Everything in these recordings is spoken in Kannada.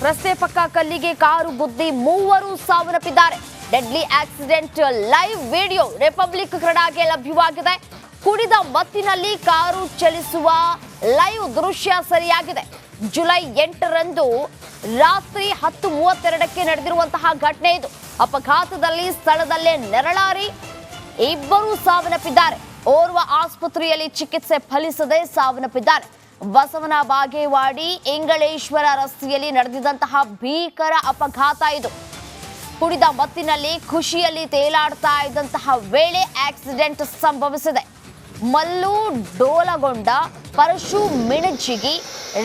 ರಸ್ತೆ ಪಕ್ಕ ಕಲ್ಲಿಗೆ ಕಾರು ಗುದ್ದಿ ಮೂವರು ಸಾವನ್ನಪ್ಪಿದ್ದಾರೆ. Deadly accident live video republic ಕನ್ನಡಕ್ಕೆ ಲಭ್ಯವಾಗಿದೆ. ಕುಡಿದ ಮತ್ತಿನಲ್ಲಿ ಕಾರು ಚಲಿಸುವ ಲೈವ್ ದೃಶ್ಯ ಸರಿಯಾಗಿದೆ. ಜುಲೈ 8ರಂದು ರಾತ್ರಿ 10:32ಕ್ಕೆ ನಡೆದಿರುವಂತಹ ಘಟನೆ ಇದು. ಅಪಘಾತದಲ್ಲಿ ಸ್ಥಳದಲ್ಲೇ ನೆರಳಾರಿ ಇಬ್ಬರು ಸಾವನ್ನಪ್ಪಿದ್ದಾರೆ. ಓರ್ವ ಆಸ್ಪತ್ರೆಯಲ್ಲಿ ಚಿಕಿತ್ಸೆ ಫಲಿಸದೆ ಸಾವನ್ನಪ್ಪಿದ್ದಾರೆ. ಬಸವನ ಬಾಗೇವಾಡಿ ಇಂಗಳೇಶ್ವರ ರಸ್ತೆಯಲ್ಲಿ ನಡೆದಿದ್ದಂತಹ ಭೀಕರ ಅಪಘಾತ ಇದು. ಕುಡಿದ ಮತ್ತಿನಲ್ಲಿ ಖುಷಿಯಲ್ಲಿ ತೇಲಾಡ್ತಾ ಇದ್ದಂತಹ ವೇಳೆ ಆಕ್ಸಿಡೆಂಟ್ ಸಂಭವಿಸಿದೆ. ಮಲ್ಲು ಡೋಲಗೊಂಡ, ಪರಶು ಮಿಣಜಿಗಿ,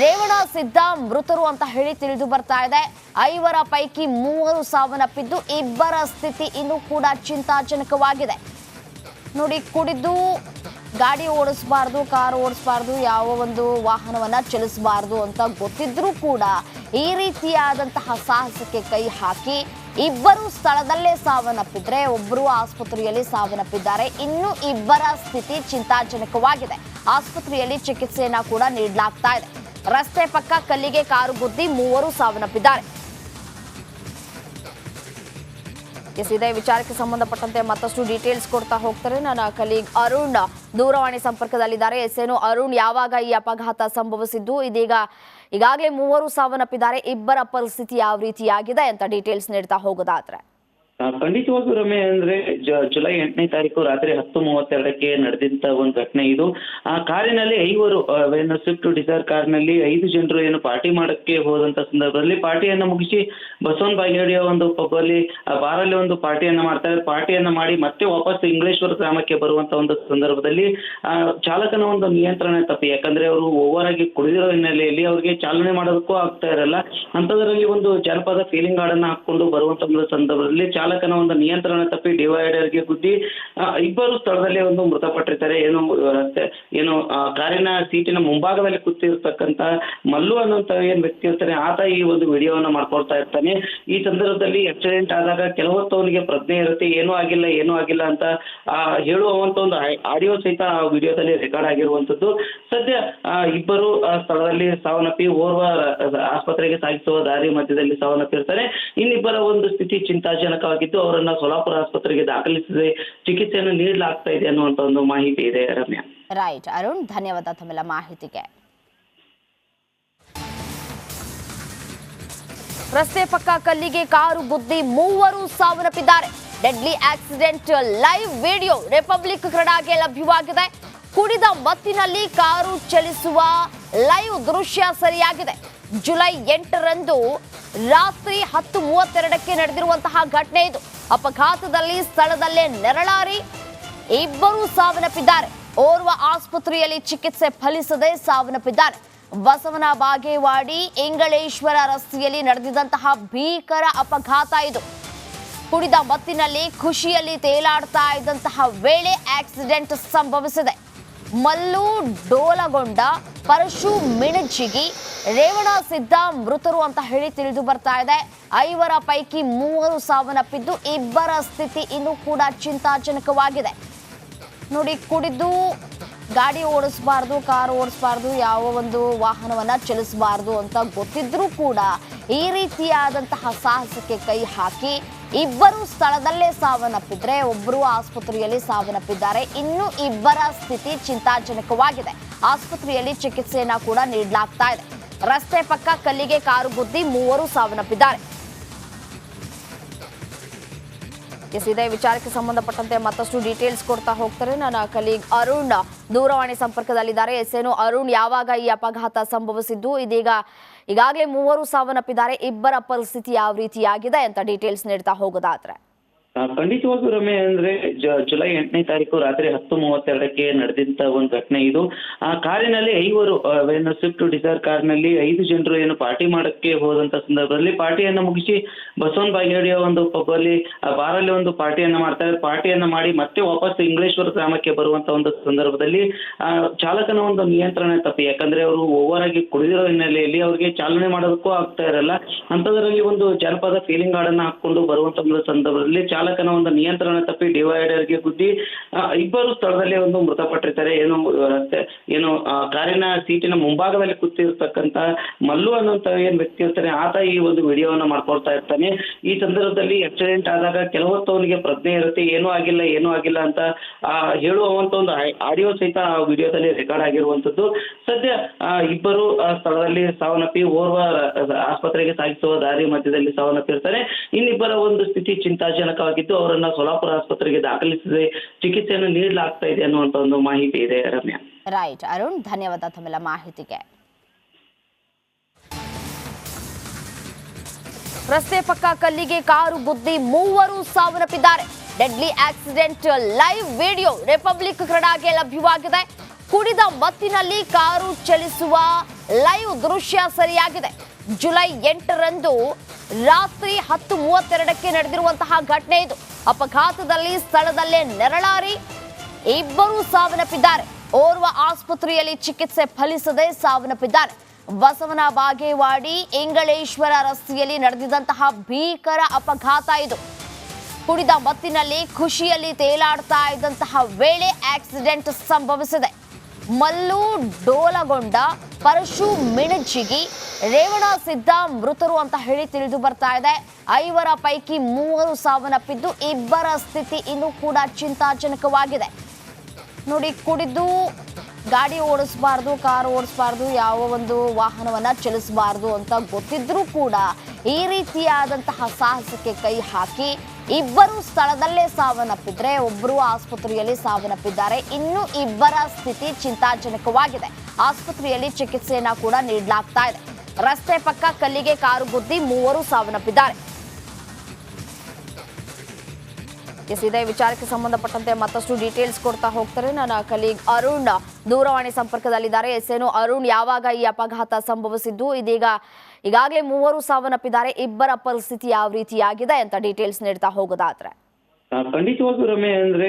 ರೇವಣ ಸಿದ್ದ ಮೃತರು ಅಂತ ಹೇಳಿ ತಿಳಿದು ಬರ್ತಾ ಇದೆ. 5 ಪೈಕಿ 3 ಸಾವನ್ನಪ್ಪಿದ್ದು, ಇಬ್ಬರ ಸ್ಥಿತಿ ಇನ್ನೂ ಕೂಡ ಚಿಂತಾಜನಕವಾಗಿದೆ. ನೋಡಿ, ಕುಡಿದು ಗಾಡಿ ಓಡಿಸಬಾರ್ದು, ಕಾರು ಓಡಿಸಬಾರ್ದು, ಯಾವ ಒಂದು ವಾಹನವನ್ನ ಚಲಿಸಬಾರ್ದು ಅಂತ ಗೊತ್ತಿದ್ರೂ ಕೂಡ ಈ ರೀತಿಯಾದಂತಹ ಸಾಹಸಕ್ಕೆ ಕೈ ಹಾಕಿ ಇಬ್ಬರು ಸ್ಥಳದಲ್ಲೇ ಸಾವನ್ನಪ್ಪಿದ್ರೆ, ಒಬ್ಬರು ಆಸ್ಪತ್ರೆಯಲ್ಲಿ ಸಾವನ್ನಪ್ಪಿದ್ದಾರೆ. ಇನ್ನು ಇಬ್ಬರ ಸ್ಥಿತಿ ಚಿಂತಾಜನಕವಾಗಿದೆ. ಆಸ್ಪತ್ರೆಯಲ್ಲಿ ಚಿಕಿತ್ಸೆಯನ್ನ ಕೂಡ ನೀಡಲಾಗ್ತಾ ಇದೆ. ರಸ್ತೆ ಪಕ್ಕ ಕಲ್ಲಿಗೆ ಕಾರು ಗುದ್ದಿ 3 ಸಾವನ್ನಪ್ಪಿದ್ದಾರೆ. ಇದೇ ವಿಚಾರಕ್ಕೆ ಸಂಬಂಧಪಟ್ಟಂತೆ ಮತ್ತಷ್ಟು ಡೀಟೇಲ್ಸ್ ಕೊಡ್ತಾ ಹೋಗ್ತಾರೆ ನನ್ನ ಕಲೀಗ್ ಅರುಣ್ ದೂರವಾಣಿ ಸಂಪರ್ಕದಲ್ಲಿದ್ದಾರೆ. ಎಸ್ಸೇನು ಅರುಣ್, ಯಾವಾಗ ಈ ಅಪಘಾತ ಸಂಭವಿಸಿದ್ದು? ಈಗಾಗಲೇ 3 ಸಾವನ್ನಪ್ಪಿದ್ದಾರೆ. ಇಬ್ಬರ ಪರಿಸ್ಥಿತಿ ಯಾವ ರೀತಿಯಾಗಿದೆ ಅಂತ ಡೀಟೇಲ್ಸ್ ನೀಡ್ತಾ ಹೋಗೋದಾದ್ರೆ? ಖಂಡಿತವಾಗೂ ರಮ್ಯ, ಅಂದ್ರೆ ಜುಲೈ 8ನೇ ತಾರೀಕು ರಾತ್ರಿ 10:32ಕ್ಕೆ ನಡೆದಂತ ಒಂದು ಘಟನೆ ಇದು. ಆ ಕಾರಿನಲ್ಲಿ 5 ಸ್ವಿಫ್ಟ್ ಡಿಸೈರ್ ಕಾರ್ನಲ್ಲಿ 5 ಜನರು ಏನು ಪಾರ್ಟಿ ಮಾಡಕ್ಕೆ ಹೋದಂತ ಸಂದರ್ಭದಲ್ಲಿ ಪಾರ್ಟಿಯನ್ನ ಮುಗಿಸಿ ಬಸವನ ಬಾಗೇವಾಡಿಯ ಒಂದು ಪಬ್ ಅಲ್ಲಿ ಬಾರಲ್ಲಿ ಒಂದು ಪಾರ್ಟಿಯನ್ನ ಮಾಡ್ತಾರೆ. ಪಾರ್ಟಿಯನ್ನ ಮಾಡಿ ಮತ್ತೆ ವಾಪಸ್ ಇಂಗಳೇಶ್ವರ ಗ್ರಾಮಕ್ಕೆ ಬರುವಂತ ಒಂದು ಸಂದರ್ಭದಲ್ಲಿ ಚಾಲಕನ ಒಂದು ನಿಯಂತ್ರಣ ತಪ್ಪಿ, ಯಾಕಂದ್ರೆ ಅವರು ಓವರ್ ಆಗಿ ಕುಡಿದಿರೋ ಹಿನ್ನೆಲೆಯಲ್ಲಿ ಅವ್ರಿಗೆ ಚಾಲನೆ ಮಾಡೋದಕ್ಕೂ ಆಗ್ತಾ ಇರಲ್ಲ. ಅಂತದ್ರಲ್ಲಿ ಒಂದು ಜನಪದ ಫೀಲಿಂಗ್ ಗಾರ್ಡನ್ನ ಹಾಕೊಂಡು ಬರುವಂತ ಒಂದು ಸಂದರ್ಭದಲ್ಲಿ ಚಾಲಕನ ಒಂದು ನಿಯಂತ್ರಣ ತಪ್ಪಿ ಡಿವೈಡರ್ಗೆ ಗುದ್ದಿ ಇಬ್ಬರು ಸ್ಥಳದಲ್ಲೇ ಒಂದು ಮೃತಪಟ್ಟಿರ್ತಾರೆ. ಏನು ಕಾರಿನ ಸೀಟಿನ ಮುಂಭಾಗದಲ್ಲಿ ಕೂತಿರ್ತಕ್ಕಂತ ಮಲ್ಲು ಅನ್ನೋಂತ ಏನ್ ವ್ಯಕ್ತಿ ಇರ್ತಾನೆ, ಆತ ಈ ಒಂದು ವಿಡಿಯೋವನ್ನ ಮಾಡ್ಕೊಳ್ತಾ ಇರ್ತಾನೆ. ಈ ಸಂದರ್ಭದಲ್ಲಿ ಆಕ್ಸಿಡೆಂಟ್ ಆದಾಗ ಕೆಲವೊತ್ತು ಅವನಿಗೆ ಪ್ರಜ್ಞೆ ಇರುತ್ತೆ, ಏನೂ ಆಗಿಲ್ಲ ಅಂತ ಹೇಳುವಂತ ಒಂದು ಆಡಿಯೋ ಸಹಿತ ಆ ವಿಡಿಯೋದಲ್ಲಿ ರೆಕಾರ್ಡ್ ಆಗಿರುವಂತದ್ದು. ಸದ್ಯ ಇಬ್ಬರು ಸ್ಥಳದಲ್ಲಿ ಸಾವನ್ನಪ್ಪಿ, ಓರ್ವ ಆಸ್ಪತ್ರೆಗೆ ಸಾಗಿಸುವ ದಾರಿ ಮಧ್ಯದಲ್ಲಿ ಸಾವನ್ನಪ್ಪಿರ್ತಾರೆ. ಇನ್ನಿಬ್ಬರ ಒಂದು ಸ್ಥಿತಿ ಚಿಂತಾಜನಕವಾಗಿದ್ದು ಅವರನ್ನ ಸೋಲಾಪುರ ಆಸ್ಪತ್ರೆಗೆ ದಾಖಲಿಸಿದೆ, ಚಿಕಿತ್ಸೆಯನ್ನು ನೀಡಲಾಗ್ತಾ ಇದೆ ಅನ್ನುವಂತ ಒಂದು ಮಾಹಿತಿ ಇದೆ ರಮ್ಯಾ. ರೈಟ್ ಅರುಣ್, ಧನ್ಯವಾದ ತಮ್ಮೆಲ್ಲ ಮಾಹಿತಿಗೆ. ರಸ್ತೆ ಪಕ್ಕ ಕಲ್ಲಿಗೆ ಕಾರು ಗುದ್ದಿ 3 ಸಾವನ್ನಪ್ಪಿದ್ದಾರೆ. Deadly accident live video republic ಕನ್ನಡಕ್ಕೆ ಲಭ್ಯವಾಗಿದೆ. ಕುಡಿದ ಮತ್ತಿನಲ್ಲಿ ಕಾರು ಚಲಿಸುವ ಲೈವ್ ದೃಶ್ಯ ಸರಿಯಾಗಿದೆ. ಜುಲೈ 8ರಂದು ರಾತ್ರಿ 10:32ಕ್ಕೆ ನಡೆದಿರುವಂತಹ ಘಟನೆ ಇದು. ಅಪಘಾತದಲ್ಲಿ ಸ್ಥಳದಲ್ಲೇ ನೆರಳಾರಿ ಇಬ್ಬರು ಸಾವನ್ನಪ್ಪಿದ್ದಾರೆ. ಓರ್ವ ಆಸ್ಪತ್ರೆಯಲ್ಲಿ ಚಿಕಿತ್ಸೆ ಫಲಿಸದೆ ಸಾವನ್ನಪ್ಪಿದ್ದಾರೆ. ಬಸವನ ಬಾಗೇವಾಡಿ ಇಂಗಳೇಶ್ವರ ರಸ್ತೆಯಲ್ಲಿ ನಡೆದಿದ್ದಂತಹ ಭೀಕರ ಅಪಘಾತ ಇದು. ಕುಡಿದ ಮತ್ತಿನಲ್ಲಿ ಖುಷಿಯಲ್ಲಿ ತೇಲಾಡ್ತಾ ಇದ್ದಂತಹ ವೇಳೆ ಆಕ್ಸಿಡೆಂಟ್ ಸಂಭವಿಸಿದೆ. ಮಲ್ಲು ಡೋಲಗೊಂಡ, ಪರಶು ಮಿಣಜಿಗಿ, ರೇವಣ ಸಿದ್ದ ಮೃತರು ಅಂತ ಹೇಳಿ ತಿಳಿದು ಬರ್ತಾ ಇದೆ. 5 ಪೈಕಿ 3 ಸಾವನ್ನಪ್ಪಿದ್ದು, ಇಬ್ಬರ ಸ್ಥಿತಿ ಇನ್ನೂ ಕೂಡ ಚಿಂತಾಜನಕವಾಗಿದೆ. ನೋಡಿ, ಕುಡಿದು ಗಾಡಿ ಓಡಿಸಬಾರ್ದು, ಕಾರು ಓಡಿಸಬಾರ್ದು, ಯಾವ ಒಂದು ವಾಹನವನ್ನ ಚಲಿಸಬಾರ್ದು ಅಂತ ಗೊತ್ತಿದ್ರೂ ಕೂಡ ಈ ರೀತಿಯಾದಂತಹ ಸಾಹಸಕ್ಕೆ ಕೈ ಹಾಕಿ ಇಬ್ಬರು ಸ್ಥಳದಲ್ಲೇ ಸಾವನ್ನಪ್ಪಿದ್ರೆ, ಒಬ್ಬರು ಆಸ್ಪತ್ರೆಯಲ್ಲಿ ಸಾವನ್ನಪ್ಪಿದ್ದಾರೆ. ಇನ್ನು ಇಬ್ಬರ ಸ್ಥಿತಿ ಚಿಂತಾಜನಕವಾಗಿದೆ. ಆಸ್ಪತ್ರೆಯಲ್ಲಿ ಚಿಕಿತ್ಸೆಯನ್ನ ಕೂಡ ನೀಡಲಾಗ್ತಾ ಇದೆ. ರಸ್ತೆ ಪಕ್ಕ ಕಲ್ಲಿಗೆ ಕಾರು ಗುದ್ದಿ 3 ಸಾವನ್ನಪ್ಪಿದ್ದಾರೆ. ಇದೇ ವಿಚಾರಕ್ಕೆ ಸಂಬಂಧಪಟ್ಟಂತೆ ಮತ್ತಷ್ಟು ಡೀಟೇಲ್ಸ್ ಕೊಡ್ತಾ ಹೋಗ್ತಾರೆ ನನ್ನ ಕಲೀಗ್ ಅರುಣ್ ದೂರವಾಣಿ ಸಂಪರ್ಕದಲ್ಲಿದ್ದಾರೆ. ಎಸ್ಸೇನು ಅರುಣ್, ಯಾವಾಗ ಈ ಅಪಘಾತ ಸಂಭವಿಸಿದ್ದು? ಈಗಾಗಲೇ 3 ಸಾವನ್ನಪ್ಪಿದ್ದಾರೆ. ಇಬ್ಬರ ಪರಿಸ್ಥಿತಿ ಯಾವ ರೀತಿಯಾಗಿದೆ ಅಂತ ಡೀಟೇಲ್ಸ್ ನೀಡ್ತಾ ಹೋಗೋದಾದ್ರೆ? ಖಂಡಿತವಾಗೂ ರಮ್ಯ, ಅಂದ್ರೆ ಜುಲೈ 8ನೇ ತಾರೀಕು ರಾತ್ರಿ 10:32ಕ್ಕೆ ನಡೆದಂತ ಒಂದು ಘಟನೆ ಇದು. ಆ ಕಾರಿನಲ್ಲಿ 5 ಸ್ವಿಫ್ಟ್ ಡಿಸೈರ್ ಕಾರ್ನಲ್ಲಿ 5 ಜನರು ಏನು ಪಾರ್ಟಿ ಮಾಡಕ್ಕೆ ಹೋದಂತ ಸಂದರ್ಭದಲ್ಲಿ ಪಾರ್ಟಿಯನ್ನ ಮುಗಿಸಿ ಬಸವನ ಬಾಗೇವಾಡಿಯ ಒಂದು ಪಬ್ ಅಲ್ಲಿ ಬಾರಲ್ಲಿ ಒಂದು ಪಾರ್ಟಿಯನ್ನ ಮಾಡ್ತಾರೆ. ಪಾರ್ಟಿಯನ್ನ ಮಾಡಿ ಮತ್ತೆ ವಾಪಸ್ ಇಂಗಳೇಶ್ವರ ಗ್ರಾಮಕ್ಕೆ ಬರುವಂತ ಒಂದು ಸಂದರ್ಭದಲ್ಲಿ ಚಾಲಕನ ಒಂದು ನಿಯಂತ್ರಣ ತಪ್ಪಿ, ಯಾಕಂದ್ರೆ ಅವರು ಓವರ್ ಆಗಿ ಕುಡಿದಿರೋ ಹಿನ್ನೆಲೆಯಲ್ಲಿ ಅವ್ರಿಗೆ ಚಾಲನೆ ಮಾಡೋದಕ್ಕೂ ಆಗ್ತಾ ಇರಲ್ಲ. ಅಂತದ್ರಲ್ಲಿ ಒಂದು ಜನಪದ ಫೀಲಿಂಗ್ ಗಾರ್ಡನ್ನ ಹಾಕೊಂಡು ಬರುವಂತ ಒಂದು ಸಂದರ್ಭದಲ್ಲಿ ಚಾಲಕನ ಒಂದು ನಿಯಂತ್ರಣ ತಪ್ಪಿ ಡಿವೈಡರ್ಗೆ ಗುದ್ದಿ ಇಬ್ಬರು ಸ್ಥಳದಲ್ಲೇ ಒಂದು ಮೃತಪಟ್ಟಿರ್ತಾರೆ. ಕಾರಿನ ಸೀಟಿನ ಮುಂಭಾಗದಲ್ಲಿ ಕೂತಿರ್ತಕ್ಕಂತ ಮಲ್ಲು ಅನ್ನುವಂತ ಏನ್ ವ್ಯಕ್ತಿ ಇರ್ತಾನೆ ಆತ ಈ ಒಂದು ವಿಡಿಯೋವನ್ನ ಮಾಡ್ಕೊಳ್ತಾ ಇರ್ತಾನೆ. ಈ ಸಂದರ್ಭದಲ್ಲಿ ಆಕ್ಸಿಡೆಂಟ್ ಆದಾಗ ಕೆಲವು ಹೊತ್ತು ಅವನಿಗೆ ಪ್ರಜ್ಞೆ ಇರುತ್ತೆ, ಏನೂ ಆಗಿಲ್ಲ ಅಂತ ಹೇಳುವಂತ ಒಂದು ಆಡಿಯೋ ಸಹಿತ ಆ ವಿಡಿಯೋದಲ್ಲಿ ರೆಕಾರ್ಡ್ ಆಗಿರುವಂತದ್ದು. ಸದ್ಯ ಇಬ್ಬರು ಸ್ಥಳದಲ್ಲಿ ಸಾವನ್ನಪ್ಪಿ ಓರ್ವ ಆಸ್ಪತ್ರೆಗೆ ಸಾಗಿಸುವ ದಾರಿ ಮಧ್ಯದಲ್ಲಿ ಸಾವನ್ನಪ್ಪಿರ್ತಾರೆ. ಇನ್ನಿಬ್ಬರ ಒಂದು ಸ್ಥಿತಿ ಚಿಂತಾಜನಕವಾಗಿದ್ದು ಅವರನ್ನ ಸೊಲ್ಲಾಪುರ ಆಸ್ಪತ್ರೆಗೆ ದಾಖಲಿಸಿದೆ ಚಿಕಿತ್ಸೆಯನ್ನು ನೀಡಲಾಗ್ತಾ ಇದೆ ಅನ್ನುವಂತ ಒಂದು ಮಾಹಿತಿ ಇದೆ. ರಮ್ಯಾ. ರೈಟ್ ಅರುಣ್, ಧನ್ಯವಾದ ತಮ್ಮೆಲ್ಲ ಮಾಹಿತಿಗೆ. ರಸ್ತೆ ಪಕ್ಕ ಕಲ್ಲಿಗೆ ಕಾರು ಗುದ್ದಿ ಮೂವರು ಸಾವನ್ನಪ್ಪಿದ್ದಾರೆ. Deadly accident live video republic ಕನ್ನಡಕ್ಕೆ ಲಭ್ಯವಾಗಿದೆ. ಕುಡಿದ ಮತ್ತಿನಲ್ಲಿ ಕಾರು ಚಲಿಸುವ ಲೈವ್ ದೃಶ್ಯ ಸರಿಯಾಗಿದೆ. ಜುಲೈ 8ರಂದು ರಾತ್ರಿ 10:32ಕ್ಕೆ ನಡೆದಿರುವಂತಹ ಘಟನೆ ಇದು. ಅಪಘಾತದಲ್ಲಿ ಸ್ಥಳದಲ್ಲೇ ನೆರಳಾರಿ ಇಬ್ಬರು ಸಾವನ್ನಪ್ಪಿದ್ದಾರೆ. ಓರ್ವ ಆಸ್ಪತ್ರೆಯಲ್ಲಿ ಚಿಕಿತ್ಸೆ ಫಲಿಸದೆ ಸಾವನ್ನಪ್ಪಿದ್ದಾರೆ. ಬಸವನ ಬಾಗೇವಾಡಿ ಇಂಗಳೇಶ್ವರ ರಸ್ತೆಯಲ್ಲಿ ನಡೆದಿದ್ದಂತಹ ಭೀಕರ ಅಪಘಾತ ಇದು. ಕುಡಿದ ಮತ್ತಿನಲ್ಲಿ ಖುಷಿಯಲ್ಲಿ ತೇಲಾಡ್ತಾ ಇದ್ದಂತಹ ವೇಳೆ ಆಕ್ಸಿಡೆಂಟ್ ಸಂಭವಿಸಿದೆ. ಮಲ್ಲು ಡೋಲಗೊಂಡ, ಪರಶು ಮಿಣಜಿಗಿ, ರೇವಣ ಸಿದ್ದ ಮೃತರು ಅಂತ ಹೇಳಿ ತಿಳಿದು ಬರ್ತಾ ಇದೆ. 5 ಪೈಕಿ 3 ಸಾವನ್ನಪ್ಪಿದ್ದು ಇಬ್ಬರ ಸ್ಥಿತಿ ಇನ್ನೂ ಕೂಡ ಚಿಂತಾಜನಕವಾಗಿದೆ. ನೋಡಿ, ಕುಡಿದು ಗಾಡಿ ಓಡಿಸಬಾರ್ದು, ಕಾರು ಓಡಿಸಬಾರ್ದು, ಯಾವ ಒಂದು ವಾಹನವನ್ನ ಚಲಿಸಬಾರ್ದು ಅಂತ ಗೊತ್ತಿದ್ರೂ ಕೂಡ ಈ ರೀತಿಯಾದಂತಹ ಸಾಹಸಕ್ಕೆ ಕೈ ಹಾಕಿ ಇಬ್ಬರು ಸ್ಥಳದಲ್ಲೇ ಸಾವನ್ನಪ್ಪಿದ್ರೆ ಒಬ್ಬರು ಆಸ್ಪತ್ರೆಯಲ್ಲಿ ಸಾವನ್ನಪ್ಪಿದ್ದಾರೆ. ಇನ್ನು ಇಬ್ಬರ ಸ್ಥಿತಿ ಚಿಂತಾಜನಕವಾಗಿದೆ. ಆಸ್ಪತ್ರೆಯಲ್ಲಿ ಚಿಕಿತ್ಸೆಯನ್ನ ಕೂಡ ನೀಡಲಾಗ್ತಾ ಇದೆ. ರಸ್ತೆ ಪಕ್ಕ ಕಲ್ಲಿಗೆ ಕಾರು ಗುದ್ದಿ 3 ಸಾವನ್ನಪ್ಪಿದ್ದಾರೆ. ಇದೇ ವಿಚಾರಕ್ಕೆ ಸಂಬಂಧಪಟ್ಟಂತೆ ಮತ್ತಷ್ಟು ಡೀಟೇಲ್ಸ್ ಕೊಡ್ತಾ ಹೋಗ್ತಾರೆ ನನ್ನ ಕಲೀಗ್ ಅರುಣ್ ದೂರವಾಣಿ ಸಂಪರ್ಕದಲ್ಲಿದ್ದಾರೆ. ಏನು ಅರುಣ್, ಯಾವಾಗ ಈ ಅಪಘಾತ ಸಂಭವಿಸಿದ್ದು? ಈಗಾಗಲೇ 3 ಸಾವನ್ನಪ್ಪಿದ್ದಾರೆ. ಇಬ್ಬರ ಪರಿಸ್ಥಿತಿ ಯಾವ ರೀತಿಯಾಗಿದೆ ಅಂತ ಡೀಟೇಲ್ಸ್ ನೀಡ್ತಾ ಹೋಗೋದಾದ್ರೆ? ಖಂಡಿತವಾಗೂ ರಮ್ಯ, ಅಂದ್ರೆ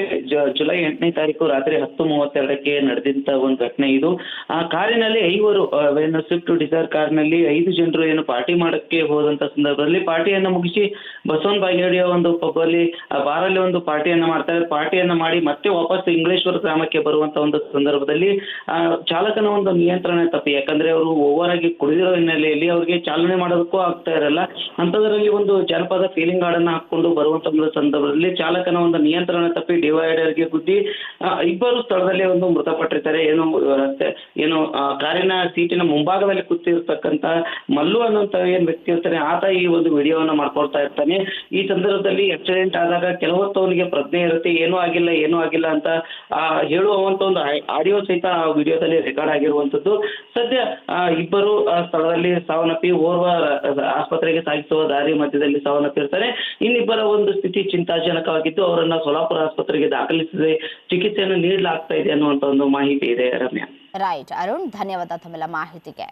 ಜುಲೈ 8ನೇ ತಾರೀಕು ರಾತ್ರಿ 10:32ಕ್ಕೆ ನಡೆದಂತ ಒಂದು ಘಟನೆ ಇದು. ಆ ಕಾರಿನಲ್ಲಿ 5 ಸ್ವಿಫ್ಟ್ ಡಿಸೈರ್ ಕಾರ್ನಲ್ಲಿ 5 ಜನರು ಏನು ಪಾರ್ಟಿ ಮಾಡಕ್ಕೆ ಹೋದಂತ ಸಂದರ್ಭದಲ್ಲಿ ಪಾರ್ಟಿಯನ್ನ ಮುಗಿಸಿ ಬಸವನ ಬಾಗೇವಾಡಿಯ ಒಂದು ಪಬ್ಬಲ್ಲಿ ಬಾರಲ್ಲಿ ಒಂದು ಪಾರ್ಟಿಯನ್ನ ಮಾಡ್ತಾರೆ. ಪಾರ್ಟಿಯನ್ನ ಮಾಡಿ ಮತ್ತೆ ವಾಪಸ್ ಇಂಗಳೇಶ್ವರ ಗ್ರಾಮಕ್ಕೆ ಬರುವಂತ ಒಂದು ಸಂದರ್ಭದಲ್ಲಿ ಚಾಲಕನ ಒಂದು ನಿಯಂತ್ರಣ ತಪ್ಪಿ, ಯಾಕಂದ್ರೆ ಅವರು ಓವರ್ ಆಗಿ ಕುಡಿದಿರೋ ಹಿನ್ನೆಲೆಯಲ್ಲಿ ಅವ್ರಿಗೆ ಚಾಲನೆ ಮಾಡೋದಕ್ಕೂ ಆಗ್ತಾ ಇರಲ್ಲ. ಅಂತದ್ರಲ್ಲಿ ಒಂದು ಜನಪದ ಫೀಲಿಂಗ್ ಹಾಡನ್ನ ಹಾಕೊಂಡು ಬರುವಂತ ಒಂದು ಸಂದರ್ಭದಲ್ಲಿ ಚಾಲಕನ ಒಂದು ನಿಯಂತ್ರಣ ತಪ್ಪಿ ಡಿವೈಡರ್ಗೆ ಗುದ್ದಿ ಇಬ್ಬರು ಸ್ಥಳದಲ್ಲೇ ಒಂದು ಮೃತಪಟ್ಟಿರ್ತಾರೆ. ಕಾರಿನ ಸೀಟಿನ ಮುಂಭಾಗದಲ್ಲಿ ಕೂತಿರ್ತಕ್ಕಂತ ಮಲ್ಲು ಅನ್ನುವಂತ ಏನ್ ವ್ಯಕ್ತಿ ಇರ್ತಾನೆ ಆತ ಈ ಒಂದು ವಿಡಿಯೋವನ್ನ ಮಾಡ್ಕೊಳ್ತಾ ಇರ್ತಾನೆ. ಈ ಸಂದರ್ಭದಲ್ಲಿ ಆಕ್ಸಿಡೆಂಟ್ ಆದಾಗ ಕೆಲವು ಹೊತ್ತು ಅವನಿಗೆ ಪ್ರಜ್ಞೆ ಇರುತ್ತೆ, ಏನೂ ಆಗಿಲ್ಲ ಅಂತ ಹೇಳುವಂತ ಒಂದು ಆಡಿಯೋ ಸಹಿತ ಆ ವಿಡಿಯೋದಲ್ಲಿ ರೆಕಾರ್ಡ್ ಆಗಿರುವಂತದ್ದು. ಸದ್ಯ ಇಬ್ಬರು ಸ್ಥಳದಲ್ಲಿ ಸಾವನ್ನಪ್ಪಿ ಓರ್ವ ಆಸ್ಪತ್ರೆಗೆ ಸಾಗಿಸುವ ದಾರಿ ಮಧ್ಯದಲ್ಲಿ ಸಾವನ್ನಪ್ಪಿರ್ತಾರೆ. ಇನ್ನಿಬ್ಬರ ಒಂದು ಸ್ಥಿತಿ ಚಿಂತಾಜನಕವಾಗಿದ್ದು ಅವರನ್ನ ಸೊಲ್ಲಾಪುರ ಆಸ್ಪತ್ರೆಗೆ ದಾಖಲಿಸಿದೆ ಚಿಕಿತ್ಸೆಯನ್ನು ನೀಡಲಾಗ್ತಾ ಇದೆ ಅನ್ನುವಂತ ಒಂದು ಮಾಹಿತಿ ಇದೆ. ರಮ್ಯಾ. ರೈಟ್ ಅರುಣ್, ಧನ್ಯವಾದ ತಮ್ಮೆಲ್ಲ ಮಾಹಿತಿಗೆ.